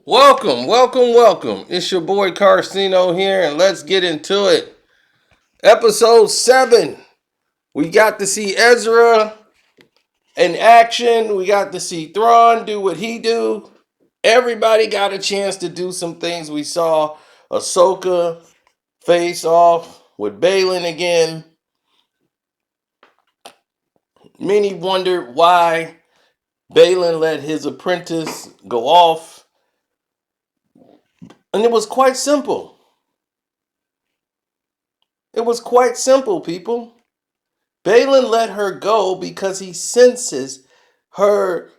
Welcome. It's your boy Carcino here, and let's get into it. Episode 7. We got to see Ezra in action. We got to see Thrawn do what he do. Everybody got a chance to do some things. We saw Ahsoka face off with Balin again. Many wondered why Balin let his apprentice go off. And it was quite simple. People. Balin let her go because he senses her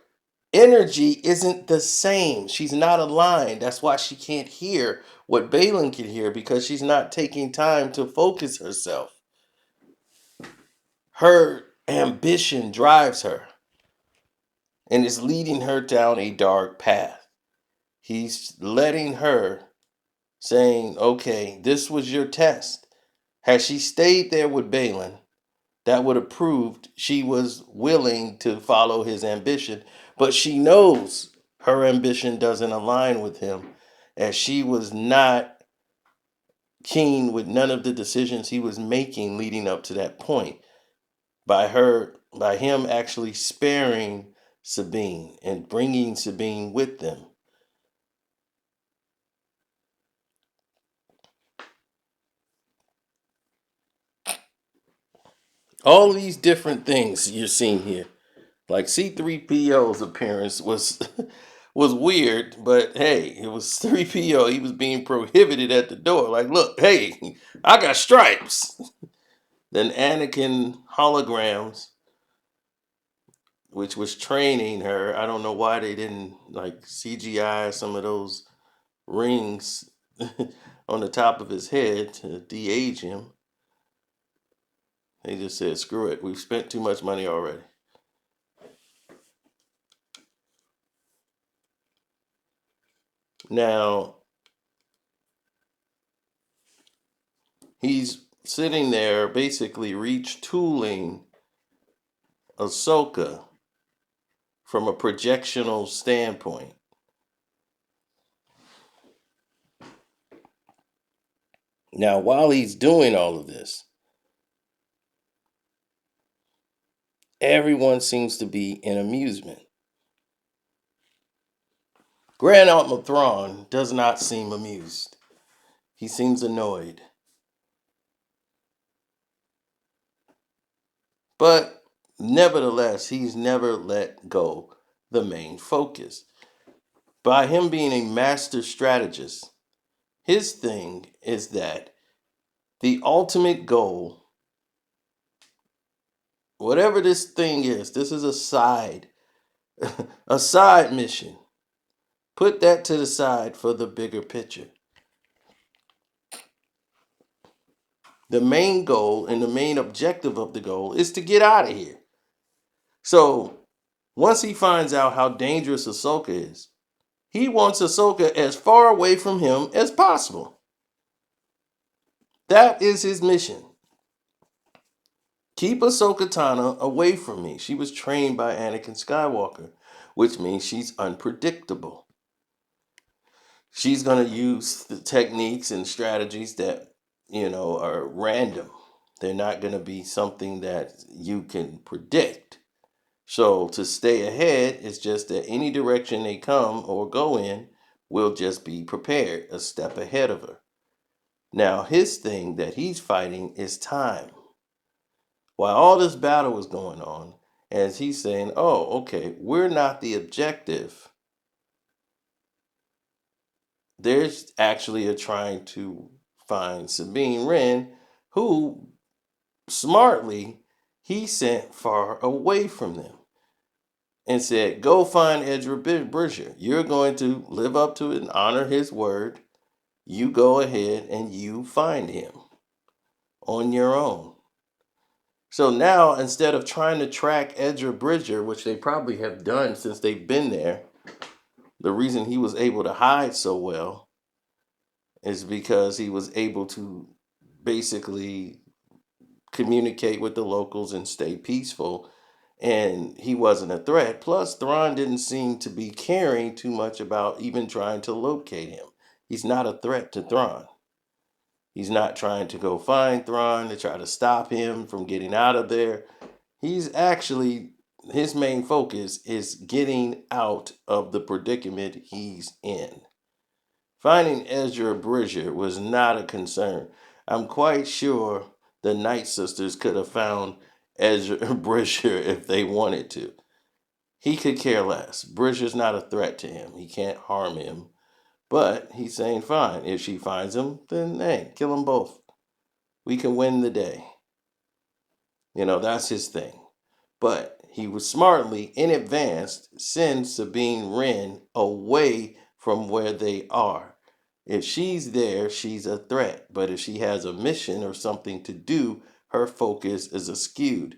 energy isn't the same. She's not aligned. That's why she can't hear what Balin can hear, because she's not taking time to focus herself. Her ambition drives her and is leading her down a dark path. He's letting her, saying, okay, this was your test. Had she stayed there with Balin, that would have proved she was willing to follow his ambition. But she knows her ambition doesn't align with him, as she was not keen with none of the decisions he was making leading up to that point. By him actually sparing Sabine and bringing Sabine with them. All these different things you're seeing here. Like C3PO's appearance was was weird, but hey, it was 3PO. He was being prohibited at the door. Like, look, hey, I got stripes. Then Anakin holograms, which was training her. I don't know why they didn't like CGI some of those rings on the top of his head to de-age him. They just said, screw it. We've spent too much money already. Now, he's sitting there basically retooling Ahsoka from a projectional standpoint. Now, while he's doing all of this, everyone seems to be in amusement. Grand Admiral Thrawn does not seem amused. He seems annoyed. But nevertheless, he's never let go the main focus. By him being a master strategist, his thing is that the ultimate goal, whatever this thing is, this is a side a side mission. Put that to the side for the bigger picture. The main goal and the main objective of the goal is to get out of here. So once he finds out how dangerous Ahsoka is, he wants Ahsoka as far away from him as possible. That is his mission. Keep Ahsoka Tano away from me. She was trained by Anakin Skywalker, which means she's unpredictable. She's going to use the techniques and strategies that, are random. They're not going to be something that you can predict. So to stay ahead is just that any direction they come or go in, will just be prepared, a step ahead of her. Now, his thing that he's fighting is time. While all this battle is going on, as he's saying, oh, okay, we're not the objective. There's actually a trying to find Sabine Wren, who smartly he sent far away from them and said, go find Ezra Bridger. You're going to live up to it and honor his word. You go ahead and you find him on your own. So now, instead of trying to track Ezra Bridger, which they probably have done since they've been there, the reason he was able to hide so well is because he was able to basically communicate with the locals and stay peaceful and he wasn't a threat. Plus, Thrawn didn't seem to be caring too much about even trying to locate him. He's not a threat to Thrawn. He's not trying to go find Thrawn to try to stop him from getting out of there. He's actually, his main focus is getting out of the predicament he's in. Finding Ezra Bridger was not a concern. I'm quite sure the Night Sisters could have found Ezra Bridger if they wanted to. He could care less. Bridger's not a threat to him. He can't harm him. But he's saying, fine, if she finds him, then hey, kill them both. We can win the day. That's his thing. But he was smartly, in advance, send Sabine Wren away from where they are. If she's there, she's a threat. But if she has a mission or something to do, her focus is askewed,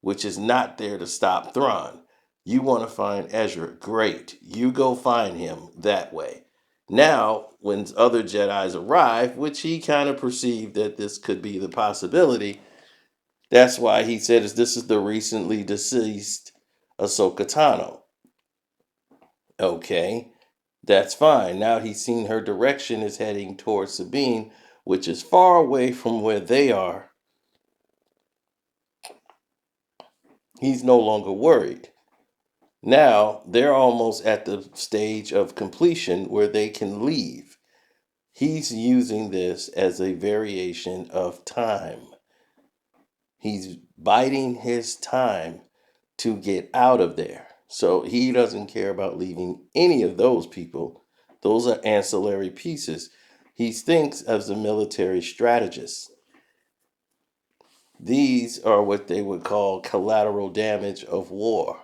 which is not there to stop Thrawn. You want to find Ezra, great. You go find him that way. Now, when other Jedis arrive, which he kind of perceived that this could be the possibility, that's why he said this is the recently deceased Ahsoka Tano. Okay, that's fine. Now he's seen her direction is heading towards Sabine, which is far away from where they are. He's no longer worried. Now they're almost at the stage of completion where they can leave. He's using this as a variation of time. He's biding his time to get out of there. So he doesn't care about leaving any of those people. Those are ancillary pieces. He thinks as a military strategist. These are what they would call collateral damage of war.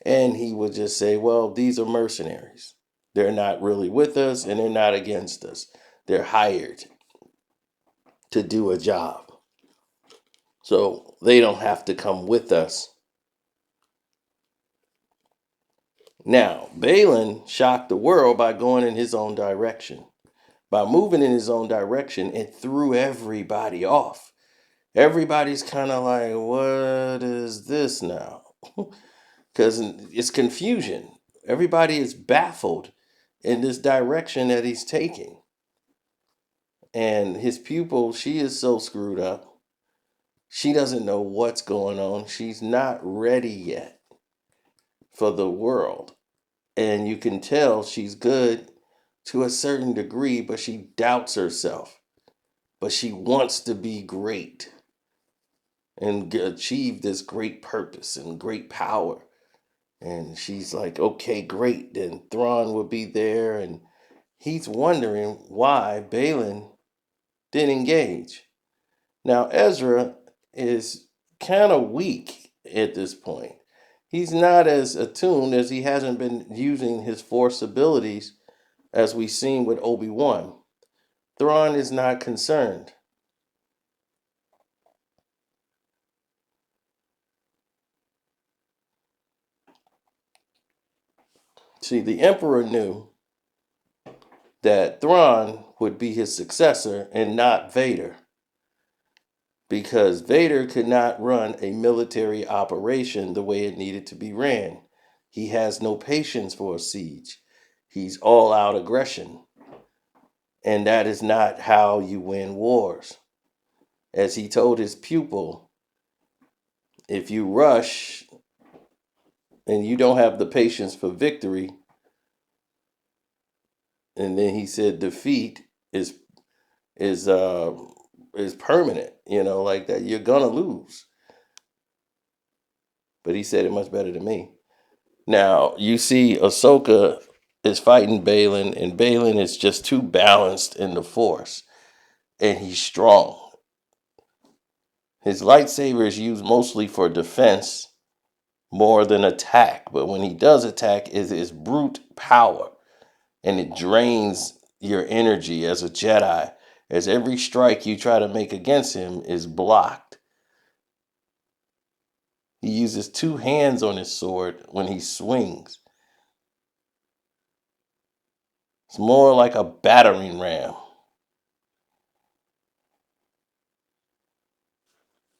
And he would just say, well, these are mercenaries. They're not really with us and they're not against us. They're hired to do a job. So they don't have to come with us. Now, Balin shocked the world by going in his own direction. By moving in his own direction, it threw everybody off. Everybody's kind of like, what is this now? Because it's confusion. Everybody is baffled in this direction that he's taking. And his pupil, she is so screwed up. She doesn't know what's going on. She's not ready yet for the world. And you can tell she's good to a certain degree, but she doubts herself. But she wants to be great and achieve this great purpose and great power. And she's like, okay, great. Then Thrawn will be there. And he's wondering why Balin didn't engage. Now, Ezra is kind of weak at this point. He's not as attuned as he hasn't been using his force abilities as we've seen with Obi-Wan. Thrawn is not concerned. See, the Emperor knew that Thrawn would be his successor and not Vader, because Vader could not run a military operation the way it needed to be ran. He has no patience for a siege. He's all out aggression. And that is not how you win wars. As he told his pupil, if you rush and you don't have the patience for victory, and then he said defeat is uh is permanent, like that you're gonna lose. But he said it much better than me. Now you see Ahsoka is fighting Balin, and Balin is just too balanced in the force, and he's strong. His lightsaber is used mostly for defense more than attack, but when he does attack, it is brute power, and it drains your energy as a Jedi, as every strike you try to make against him is blocked. He uses two hands on his sword when he swings. It's more like a battering ram.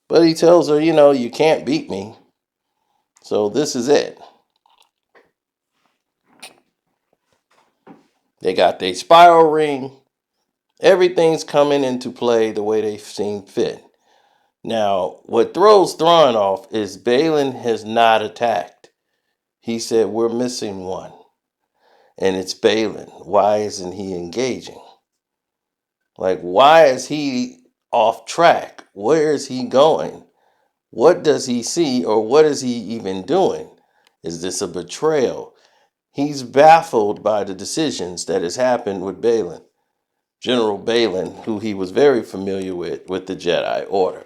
But he tells her, you can't beat me. So this is it. They got their spiral ring. Everything's coming into play the way they seem fit. Now, what throws Thrawn off is Balin has not attacked. He said, we're missing one. And it's Balin. Why isn't he engaging? Like, why is he off track? Where is he going? What does he see, or what is he even doing? Is this a betrayal? He's baffled by the decisions that has happened with Balin. General Balin, who he was very familiar with the Jedi Order.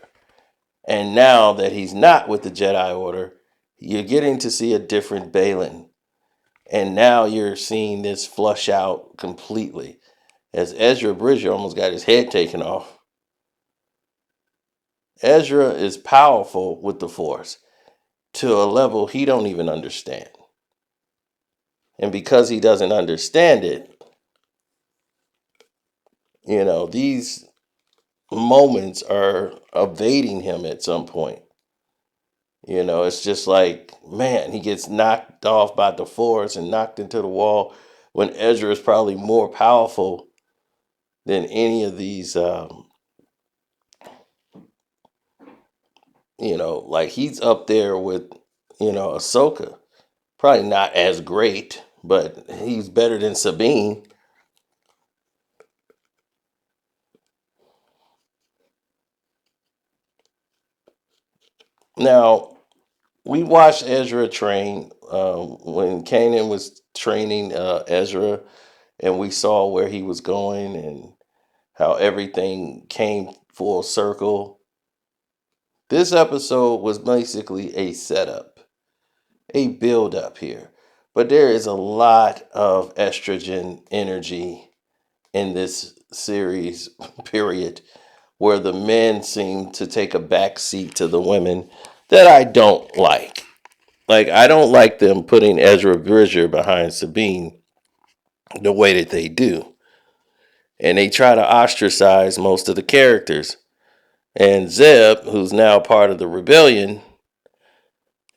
And now that he's not with the Jedi Order, you're getting to see a different Balin. And now you're seeing this flush out completely. As Ezra Bridger almost got his head taken off. Ezra is powerful with the Force to a level he don't even understand. And because he doesn't understand it, these moments are evading him at some point. It's just like, man, he gets knocked off by the Force and knocked into the wall when Ezra is probably more powerful than any of these, like he's up there with, Ahsoka. Probably not as great, but he's better than Sabine. Now, we watched Ezra train when Kanan was training Ezra, and we saw where he was going and how everything came full circle. This episode was basically a setup, a build up here. But there is a lot of estrogen energy in this series, period, where the men seem to take a back seat to the women that I don't like. Like, I don't like them putting Ezra Bridger behind Sabine the way that they do. And they try to ostracize most of the characters. And Zeb, who's now part of the rebellion,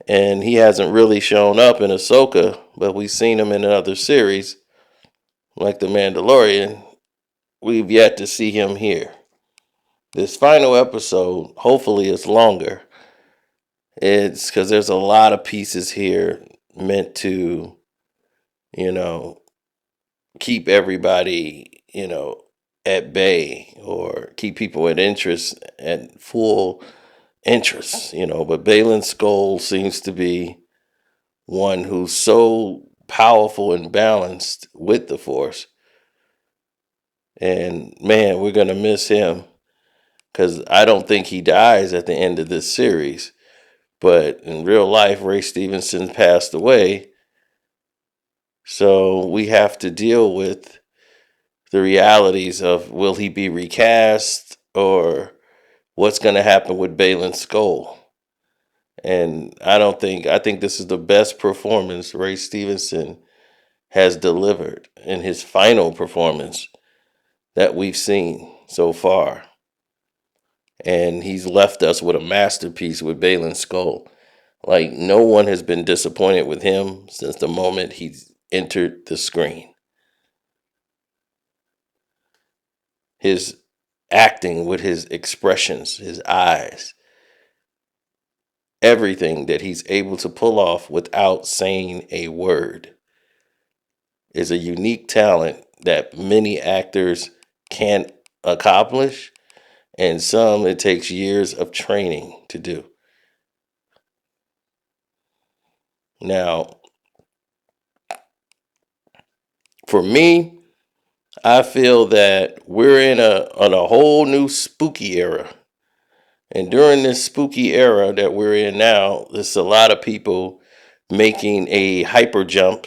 and he hasn't really shown up in Ahsoka, but we've seen him in another series, like The Mandalorian. We've yet to see him here. This final episode, hopefully, is longer. It's because there's a lot of pieces here meant to, you know, keep everybody, at bay or keep people at interest, at full interest, But Balin Skoll seems to be one who's so powerful and balanced with the Force. And man, we're going to miss him because I don't think he dies at the end of this series. But in real life, Ray Stevenson passed away. So we have to deal with the realities of, will he be recast, or what's going to happen with Balin Skoll. And I think this is the best performance Ray Stevenson has delivered in his final performance that we've seen so far. And he's left us with a masterpiece with Balin Skoll. Like, no one has been disappointed with him since the moment he's entered the screen. His acting with his expressions, his eyes, everything that he's able to pull off without saying a word is a unique talent that many actors can't accomplish, and some it takes years of training to do. Now, for me, I feel that we're in a whole new spooky era. And during this spooky era that we're in now, there's a lot of people making a hyper jump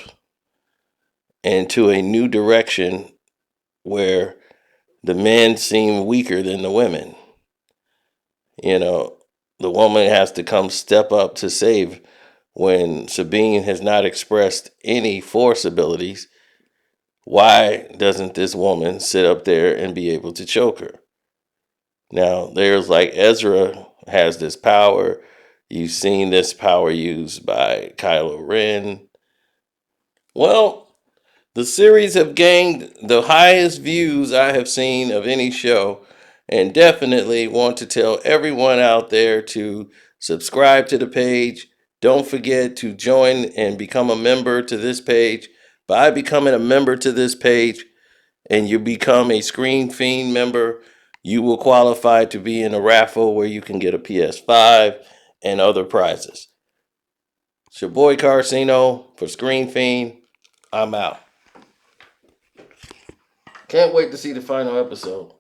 into a new direction where the men seem weaker than the women. The woman has to come step up to save when Sabine has not expressed any force abilities. Why doesn't this woman sit up there and be able to choke her? Now, there's like Ezra has this power. You've seen this power used by Kylo Ren. Well, the series have gained the highest views I have seen of any show, and definitely want to tell everyone out there to subscribe to the page. Don't forget to join and become a member to this page. By becoming a member to this page and you become a Screen Fiend member, you will qualify to be in a raffle where you can get a PS5 and other prizes. It's your boy Carcino for Screen Fiend. I'm out. Can't wait to see the final episode.